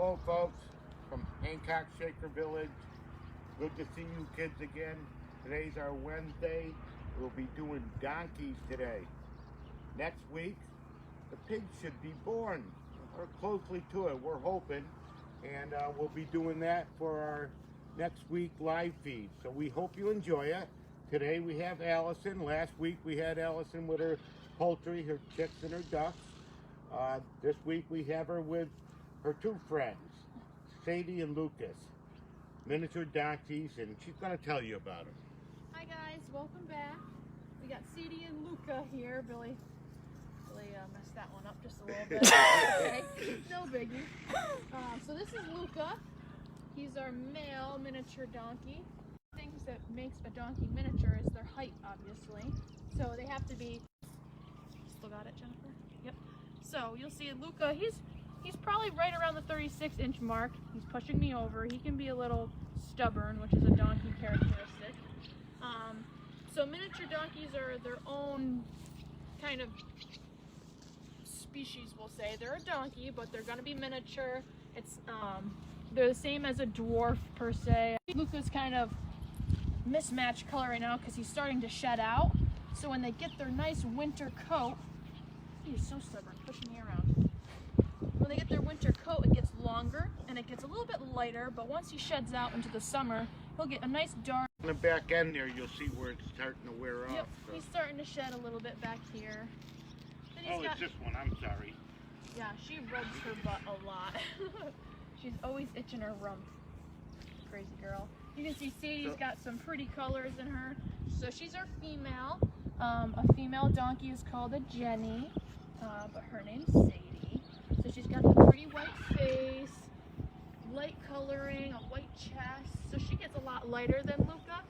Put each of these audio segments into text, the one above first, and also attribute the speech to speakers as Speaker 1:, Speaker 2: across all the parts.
Speaker 1: Hello folks from Hancock Shaker Village. Good to see you kids again. Today's our Wednesday. We'll be doing donkeys today. Next week, the pigs should be born, or closely to it, we're hoping. And we'll be doing that for our next week live feed. So we hope you enjoy it. Today we have Allison. Last week we had Allison with her poultry, her chicks and her ducks. This week we have her with her two friends, Sadie and Lucas, miniature donkeys, and she's going to tell you about them.
Speaker 2: Hi guys, welcome back. We got Sadie and Luca here. Billy messed that one up just a little bit. Okay, no biggie. So this is Luca. He's our male miniature donkey. Things that makes a donkey miniature is their height, obviously. So they have to be. Still got it, Jennifer? Yep. So you'll see Luca. He's probably right around the 36-inch mark. He's pushing me over. He can be a little stubborn, which is a donkey characteristic. So miniature donkeys are their own kind of species, we'll say. They're a donkey, but they're gonna be miniature. It's they're the same as a dwarf per se. Luca's kind of mismatched color right now because he's starting to shed out. So when they get their nice winter coat, he's so stubborn, pushing me around. When they get their winter coat, it gets longer and it gets a little bit lighter, but once he sheds out into the summer, he'll get a nice dark.
Speaker 1: On the back end there, you'll see where it's starting to wear off.
Speaker 2: Yep,
Speaker 1: so.
Speaker 2: he's starting to shed a little bit back here.
Speaker 1: Oh, it's this one, I'm sorry.
Speaker 2: Yeah, she rubs her butt a lot. She's always itching her rump. Crazy girl. You can see Sadie's got some pretty colors in her. So she's our female. A female donkey is called a Jenny, but her name's Sadie. So she's got the pretty white face, light coloring, a white chest. So she gets a lot lighter than Luca.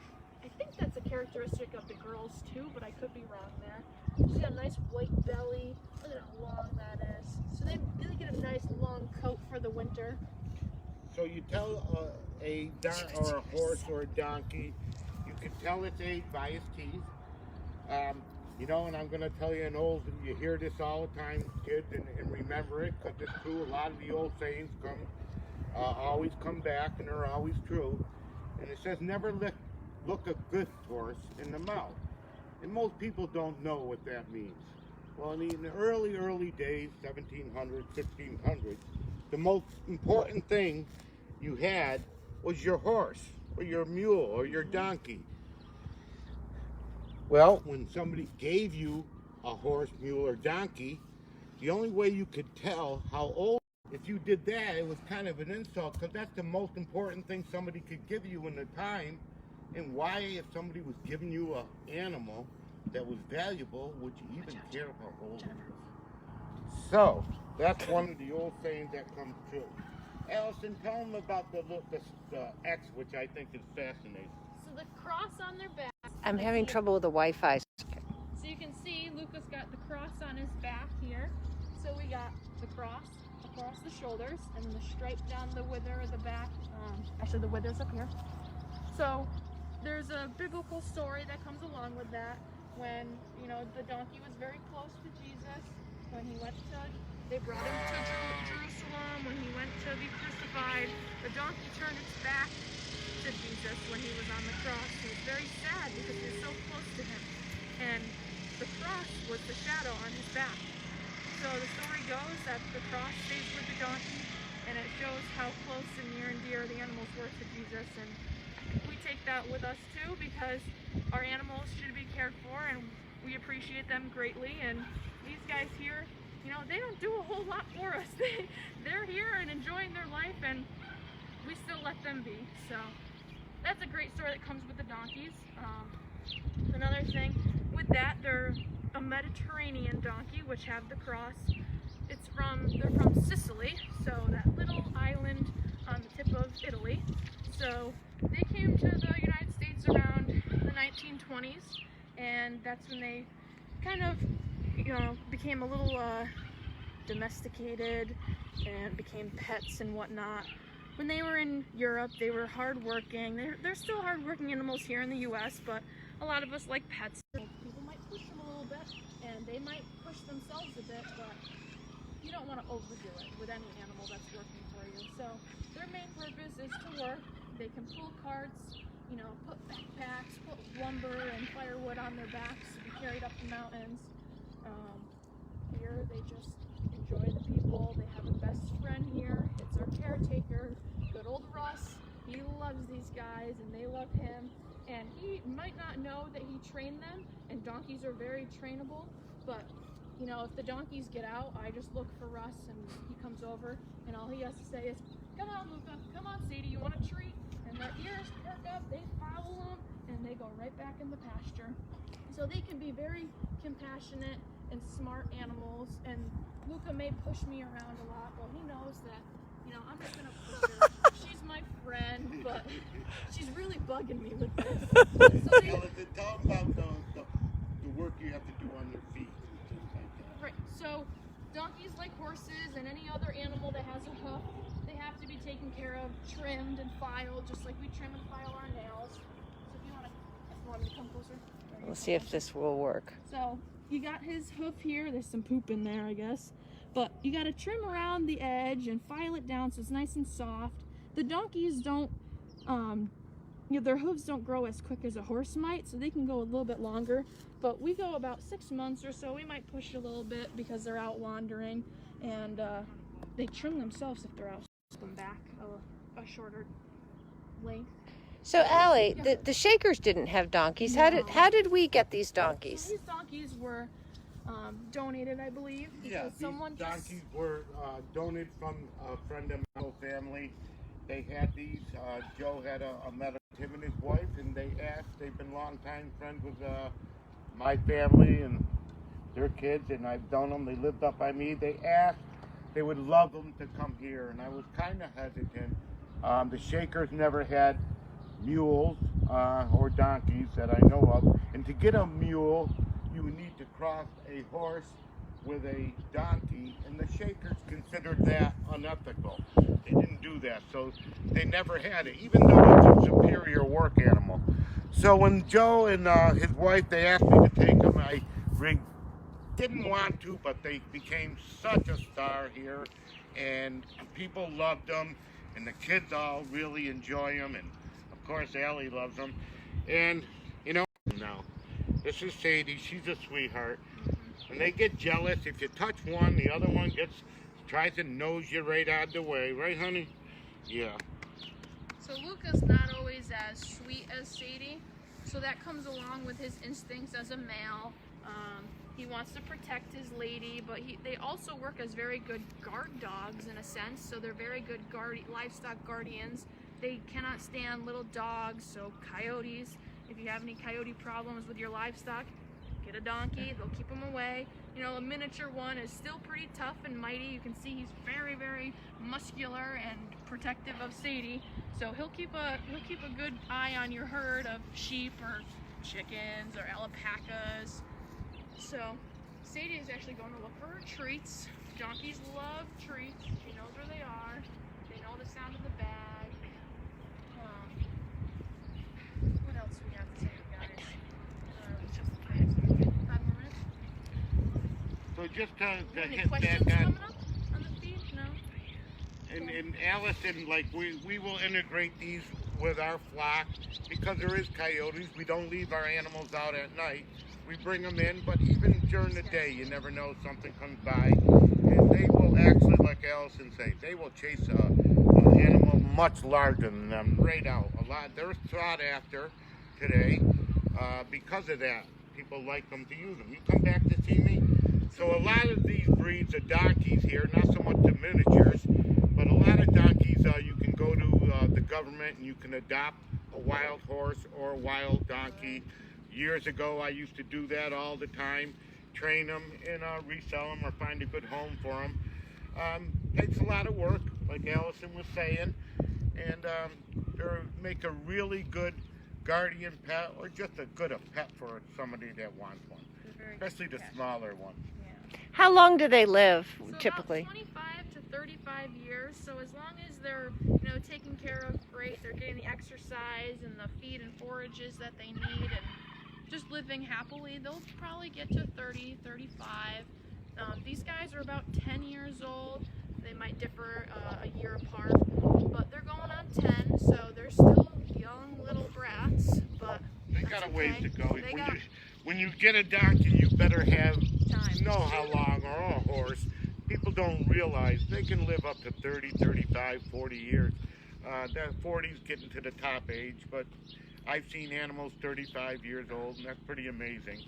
Speaker 2: I think that's a characteristic of the girls too, but I could be wrong there. She's got a nice white belly. Look at how long that is. So they really get a nice long coat for the winter.
Speaker 1: So you tell a horse or a donkey, you can tell its age by its teeth. You know, and I'm going to tell you you hear this all the time, kids, and remember it, because it's true. A lot of the old sayings always come back, and they're always true. And it says, never look a good horse in the mouth. And most people don't know what that means. Well, in the early days, 1700s, 1600s, the most important thing you had was your horse, or your mule, or your donkey. Well, when somebody gave you a horse, mule, or donkey, the only way you could tell how old, if you did that, it was kind of an insult, because that's the most important thing somebody could give you in the time. And why, if somebody was giving you an animal that was valuable, would you even care how old it was? So, that's one of the old sayings that comes true. Allison, tell them about the X, which I think is fascinating.
Speaker 2: So the cross on their back.
Speaker 3: I'm having trouble with the Wi-Fi.
Speaker 2: So you can see Luca's got the cross on his back here. So we got the cross across the shoulders and then the stripe down the wither of the back. Actually, the wither's up here. So there's a biblical story that comes along with that. When, you know, the donkey was very close to Jesus. When he went to, they brought him to Jerusalem. When he went to be crucified, the donkey turned its back to Jesus when he was on the cross. He was very sad because he was so close to him. And the cross was the shadow on his back. So the story goes that the cross stays with the donkey, and it shows how close and near and dear the animals were to Jesus. And we take that with us too, because our animals should be cared for and we appreciate them greatly. And these guys here, you know, they don't do a whole lot for us. They're here and enjoying their life, and we still let them be. So that's a great story that comes with the donkeys. Another thing with that, they're a Mediterranean donkey, which have the cross. They're from Sicily, so that little island on the tip of Italy. So they came to the United States around the 1920s, and that's when they kind of, you know, became a little domesticated and became pets and whatnot. When they were in Europe, they were hardworking. They're still hardworking animals here in the U.S., but a lot of us like pets. People might push them a little bit, and they might push themselves a bit, but you don't want to overdo it with any animal that's working for you. So their main purpose is to work. They can pull carts, you know, put backpacks, put lumber and firewood on their backs to be carried up the mountains. Here they just enjoy the people. They have a best friend here. It's our caretaker, good old Russ. He loves these guys and they love him. And he might not know that he trained them, and donkeys are very trainable, but you know, if the donkeys get out, I just look for Russ and he comes over and all he has to say is, "Come on, Luca, come on, Sadie, you want a treat?" And their ears perk up, they follow him, and they go right back in the pasture. So they can be very compassionate and smart animals, and Luca may push me around a lot. Well, he knows that, you know, I'm just gonna push her. She's my friend, but she's really bugging me with this. So they,
Speaker 1: Tell them about the work you have to do on their feet.
Speaker 2: right, so donkeys, like horses and any other animal that has a hoof, they have to be taken care of, trimmed and filed, just like we trim and file our nails. So if you want me to come closer?
Speaker 3: We'll see if this will work.
Speaker 2: So you got his hoof here. There's some poop in there, I guess. But you got to trim around the edge and file it down so it's nice and soft. The donkeys don't, you know, their hooves don't grow as quick as a horse might, so they can go a little bit longer. But we go about 6 months or so. We might push it a little bit because they're out wandering, and they trim themselves if they're out. Them back a shorter length.
Speaker 3: So Allie, the Shakers didn't have donkeys.
Speaker 2: No.
Speaker 3: How did we get these donkeys?
Speaker 2: These donkeys were donated, I believe, because
Speaker 1: Yeah,
Speaker 2: someone
Speaker 1: these donkeys were donated from a friend of my family. They had these. Joe had met him and his wife, and they asked. They've been longtime friends with my family and their kids, and I've known them. They lived up by me. They asked. They would love them to come here, and I was kind of hesitant. The Shakers never had mules or donkeys that I know of, and to get a mule you need to cross a horse with a donkey, and the Shakers considered that unethical. They didn't do that, so they never had it, even though it's a superior work animal. So when Joe and his wife, they asked me to take them, I didn't want to, but they became such a star here, and people loved them, and the kids all really enjoy them, and of course Allie loves them. And you know, now this is Sadie. She's a sweetheart, and they get jealous if you touch one. The other one tries to nose you right out of the way, right, honey? Yeah.
Speaker 2: So Luca's not always as sweet as Sadie, so that comes along with his instincts as a male. He wants to protect his lady, but they also work as very good guard dogs in a sense, so they're very good livestock guardians. They cannot stand little dogs, so coyotes. If you have any coyote problems with your livestock, get a donkey, they'll keep them away. You know, a miniature one is still pretty tough and mighty. You can see he's very, very muscular and protective of Sadie. So he'll keep a good eye on your herd of sheep or chickens or alpacas. So Sadie is actually going to look for her treats. Donkeys love treats. She knows where they are. They know the sound of the bag. What else do we have to say, guys? 5 more minutes.
Speaker 1: So just to
Speaker 2: Any
Speaker 1: hit
Speaker 2: questions
Speaker 1: back
Speaker 2: coming up on the feed? No?
Speaker 1: and Allison, like we will integrate these with our flock because there is coyotes. We don't leave our animals out at night. We bring them in, but even during the day, you never know, something comes by, and they will actually, like Allison said, they will chase an animal much larger than them right out. They're sought after today because of that. People like them to use them. You come back to see me. So a lot of these breeds of donkeys here, not so much the miniatures, but a lot of donkeys, you can go to the government and you can adopt a wild horse or a wild donkey. Years ago, I used to do that all the time, train them and resell them or find a good home for them. Takes a lot of work, like Allison was saying, and they make a really good guardian pet or just a pet for somebody that wants one, especially the smaller ones.
Speaker 2: Yeah.
Speaker 3: How long do they live,
Speaker 2: So
Speaker 3: typically?
Speaker 2: about 25 to 35 years. So as long as they're, taken care of great, they're getting the exercise and the feed and forages that they need, and just living happily, they'll probably get to 30, 35. These guys are about 10 years old. They might differ a year apart, but they're going on 10, so they're still young little brats, but
Speaker 1: they got a ways
Speaker 2: okay.
Speaker 1: to go.
Speaker 2: They
Speaker 1: When you get a donkey, you better have
Speaker 2: time.
Speaker 1: know how long, or a horse. People don't realize they can live up to 30, 35, 40 years. That 40 is getting to the top age, but I've seen animals 35 years old, and that's pretty amazing.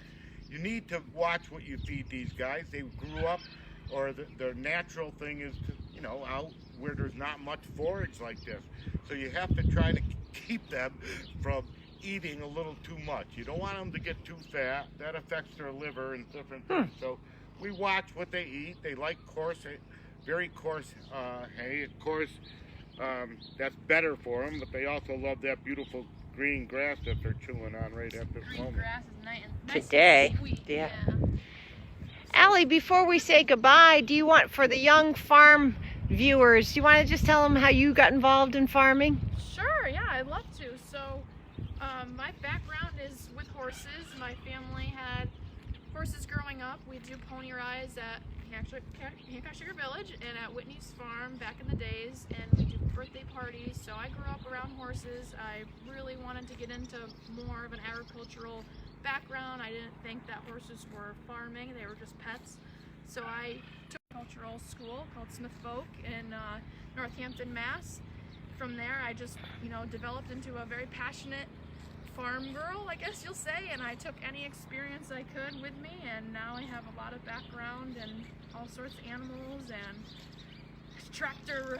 Speaker 1: You need to watch what you feed these guys. They grew up, or their natural thing is to, you know, out where there's not much forage like this. So you have to try to keep them from eating a little too much. You don't want them to get too fat. That affects their liver and different things. So we watch what they eat. They like coarse, very coarse hay. Of course, that's better for them, but they also love that beautiful green grass that they're chewing on right at this
Speaker 2: Green
Speaker 1: moment.
Speaker 2: grass is nice
Speaker 3: Today,
Speaker 2: and sweet.
Speaker 3: yeah. Allie, before we say goodbye, do you want, for the young farm viewers, do you want to just tell them how you got involved in farming?
Speaker 2: Sure, yeah, I'd love to. So, my background is with horses. My family had horses growing up. We do pony rides at Hancock Sugar Village and at Whitney's Farm back in the days, and we do birthday parties. So I grew up around horses. I really wanted to get into more of an agricultural background. I didn't think that horses were farming, they were just pets. So I took a cultural school called Smith Folk in Northampton, Mass. From there I just, developed into a very passionate farm girl, I guess you'll say, and I took any experience I could with me, and now I have a lot of background in all sorts of animals and tractor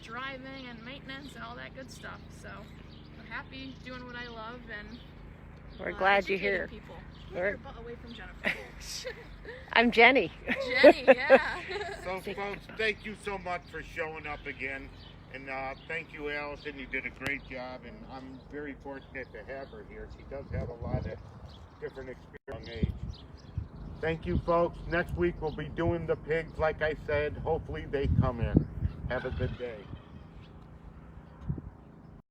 Speaker 2: driving and maintenance and all that good stuff. So I'm happy doing what I love, and
Speaker 3: we're glad you're
Speaker 2: educating
Speaker 3: here.
Speaker 2: People. Get your butt away from Jennifer.
Speaker 3: I'm Jenny.
Speaker 2: Jenny, yeah.
Speaker 1: So folks, thank you so much for showing up again. And thank you, Allison. You did a great job, and I'm very fortunate to have her here. She does have a lot of different experience at a young age. Thank you, folks. Next week we'll be doing the pigs, like I said. Hopefully they come in. Have a good day.